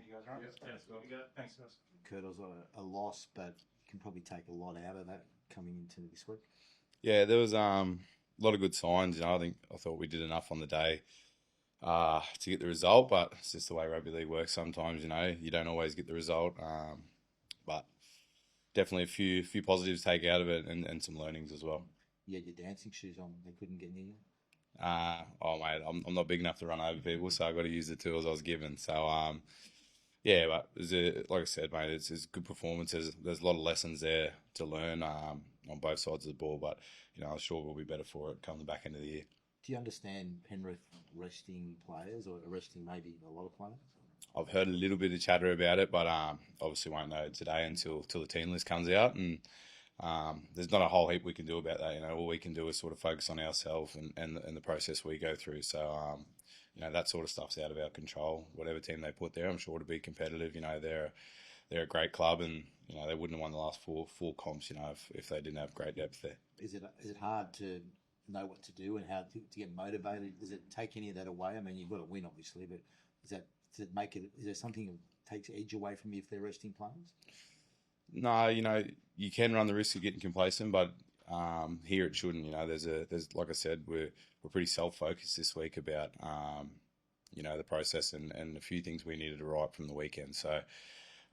You guys right? Thanks, guys. Kurt, it was a loss, but you can probably take a lot out of that coming into this week. Yeah, there was a lot of good signs. I thought we did enough on the day to get the result, but it's just the way rugby league works. Sometimes you don't always get the result, but definitely a few positives to take out of it and some learnings as well. You had your dancing shoes on; they couldn't get near you. Oh mate, I'm not big enough to run over people, so I got to use the tools I was given. So yeah, but like I said, mate, it's good performances. There's a lot of lessons there to learn on both sides of the ball, but I'm sure we'll be better for it come the back end of the year. Do you understand Penrith resting players or arresting maybe a lot of players? I've heard a little bit of chatter about it, but obviously won't know today until the team list comes out, and there's not a whole heap we can do about that. All we can do is sort of focus on ourselves and the process we go through. So that sort of stuff's out of our control. Whatever team they put there, I'm sure to be competitive. They're a great club, and they wouldn't have won the last four comps. If they didn't have great depth there. Is it hard to know what to do and how to get motivated? Does it take any of that away? I mean, you've got to win, obviously, but does it make it? Is there something that takes edge away from you if they're resting players? No, you can run the risk of getting complacent, but here it shouldn't. There's like I said, we're pretty self-focused this week about the process and a few things we needed to right from the weekend. So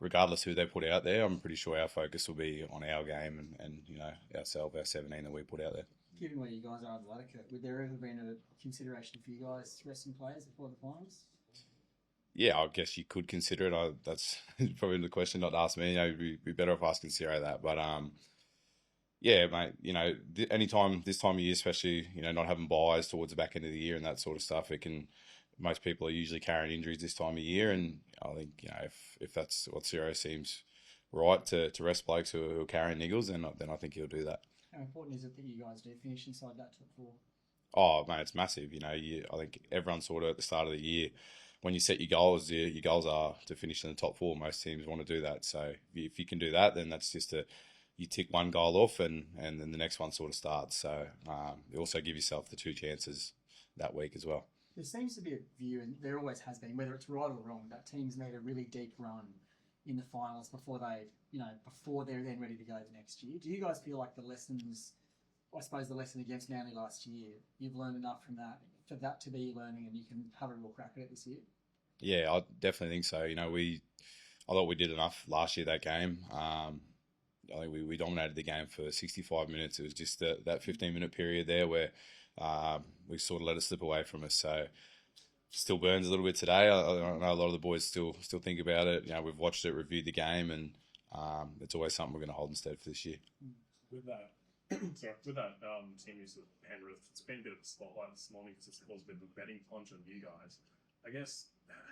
regardless who they put out there, I'm pretty sure our focus will be on our game and ourselves, our 17 that we put out there. Given where you guys are in the ladder, would there ever been a consideration for you guys resting players before the finals? Yeah, I guess you could consider it. That's probably the question not to ask me. It'd be better if I asked Sarah that. But yeah, mate. Anytime this time of year, especially not having buys towards the back end of the year and that sort of stuff, most people are usually carrying injuries this time of year, and I think if that's what Ciro seems right to rest blokes who are carrying niggles, then I think he'll do that. How important is it that you guys do finish inside that top four? Oh, mate, it's massive. I think everyone sort of at the start of the year, when you set your goals are to finish in the top four. Most teams want to do that. So if you can do that, then that's just you tick one goal off and then the next one sort of starts. So you also give yourself the two chances that week as well. There seems to be a view, and there always has been, whether it's right or wrong, that teams need a really deep run in the finals before they're then ready to go the next year. Do you guys feel like the lesson against Manly last year, you've learned enough from that for that to be learning, and you can have a real crack at it this year? Yeah, I definitely think so. I thought we did enough last year, that game. I think we dominated the game for 65 minutes. It was just that 15-minute period there where we sort of let it slip away from us. So still burns a little bit today. I know a lot of the boys still think about it. We've watched it, reviewed the game, and it's always something we're going to hold instead for this year. With that team use of Penrith, it's been a bit of a spotlight this morning because it's caused a bit of a betting plunge on you guys. I guess,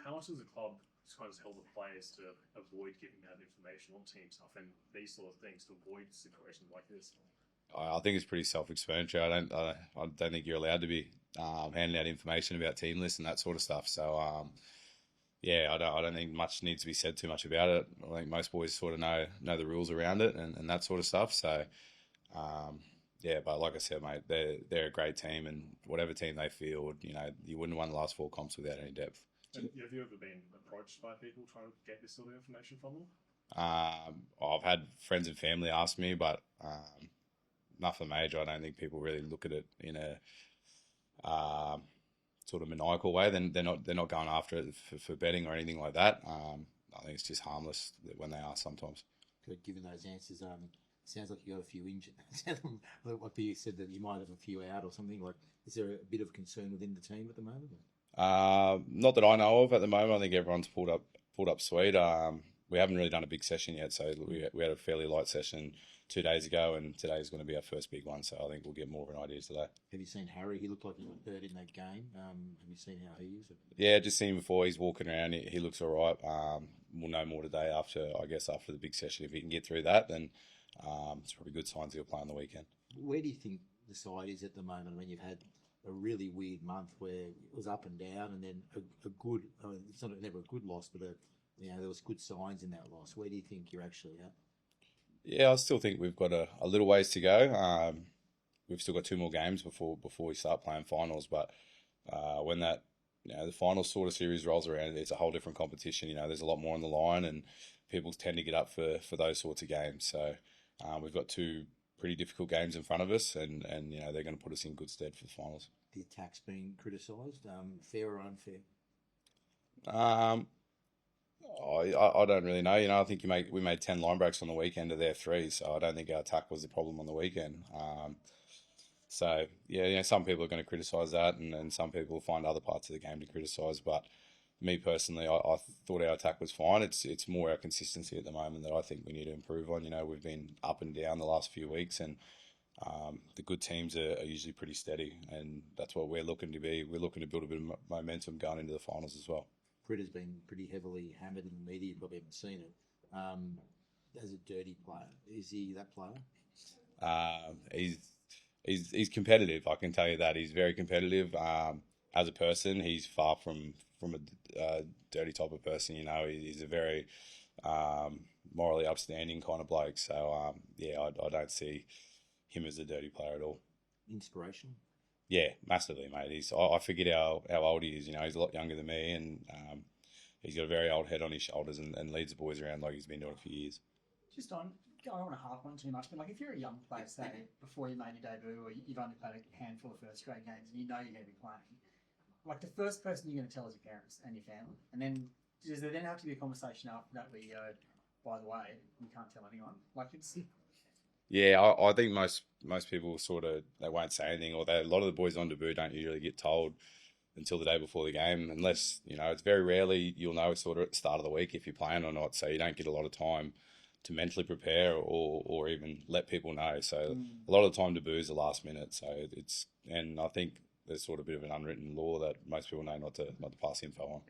how much does the club kind of help the players to avoid giving out information on team stuff and these sort of things to avoid situations like this? I think it's pretty self-explanatory. I don't think you're allowed to be handing out information about team lists and that sort of stuff. So yeah, I don't think much needs to be said too much about it. I think most boys sort of know the rules around it and that sort of stuff. So yeah, but like I said, mate, they're a great team, and whatever team they field, you wouldn't have won the last four comps without any depth. And have you ever been approached by people trying to get this sort of information from them? I've had friends and family ask me, but nothing major. I don't think people really look at it in a sort of maniacal way. Then they're not going after it for betting or anything like that. I think it's just harmless when they ask sometimes. Good, given those answers, sounds like you got a few injured. Like you said that you might have a few out or something. Like, is there a bit of concern within the team at the moment? Not that I know of at the moment. I think everyone's pulled up sweet. We haven't really done a big session yet, so we had a fairly light session 2 days ago, and today is going to be our first big one. So I think we'll get more of an idea today. Have you seen Harry? He looked like he got hurt in that game. Have you seen how he is? Yeah, just seen him before. He's walking around. He looks all right. We'll know more today after the big session. If he can get through that, then it's probably good signs he'll play on the weekend. Where do you think the side is at the moment? I mean, you've had a really weird month where it was up and down, and then a good. I mean, it's never a good loss, but there was good signs in that loss. Where do you think you're actually at? Yeah, I still think we've got a little ways to go. We've still got 2 more games before we start playing finals. But when that the final sort of series rolls around, it's a whole different competition. There's a lot more on the line, and people tend to get up for those sorts of games. So we've got two pretty difficult games in front of us, and they're going to put us in good stead for the finals. The attack's been criticised, fair or unfair? I don't really know. I think we made 10 line breaks on the weekend of their 3, so I don't think our attack was the problem on the weekend. So some people are going to criticise that, and some people will find other parts of the game to criticise. But me personally, I thought our attack was fine. It's more our consistency at the moment that I think we need to improve on. We've been up and down the last few weeks, and the good teams are usually pretty steady, and that's what we're looking to be. We're looking to build a bit of momentum going into the finals as well. Fritter's been pretty heavily hammered in the media. You probably haven't seen it. As a dirty player, is he that player? He's competitive. I can tell you that he's very competitive. As a person, he's far from a dirty type of person. He's a very morally upstanding kind of bloke. So I don't see him as a dirty player at all. Inspiration? Yeah, massively, mate. I forget how old he is. He's a lot younger than me, and he's got a very old head on his shoulders and leads the boys around like he's been doing it for years. Just on, I don't want to harp on too much, but like if you're a young player, say before you made your debut, or you've only played a handful of first grade games, and you're going to be playing, like the first person you're going to tell is your parents and your family, and then does there then have to be a conversation after that where you go, by the way, you can't tell anyone? Like it's. Yeah, I think most people they won't say anything, or a lot of the boys on debut don't usually get told until the day before the game, unless, it's very rarely you'll know sort of at the start of the week if you're playing or not, so you don't get a lot of time to mentally prepare or even let people know. So a lot of the time debuts are last minute, so and I think there's sort of a bit of an unwritten law that most people know not to pass info on.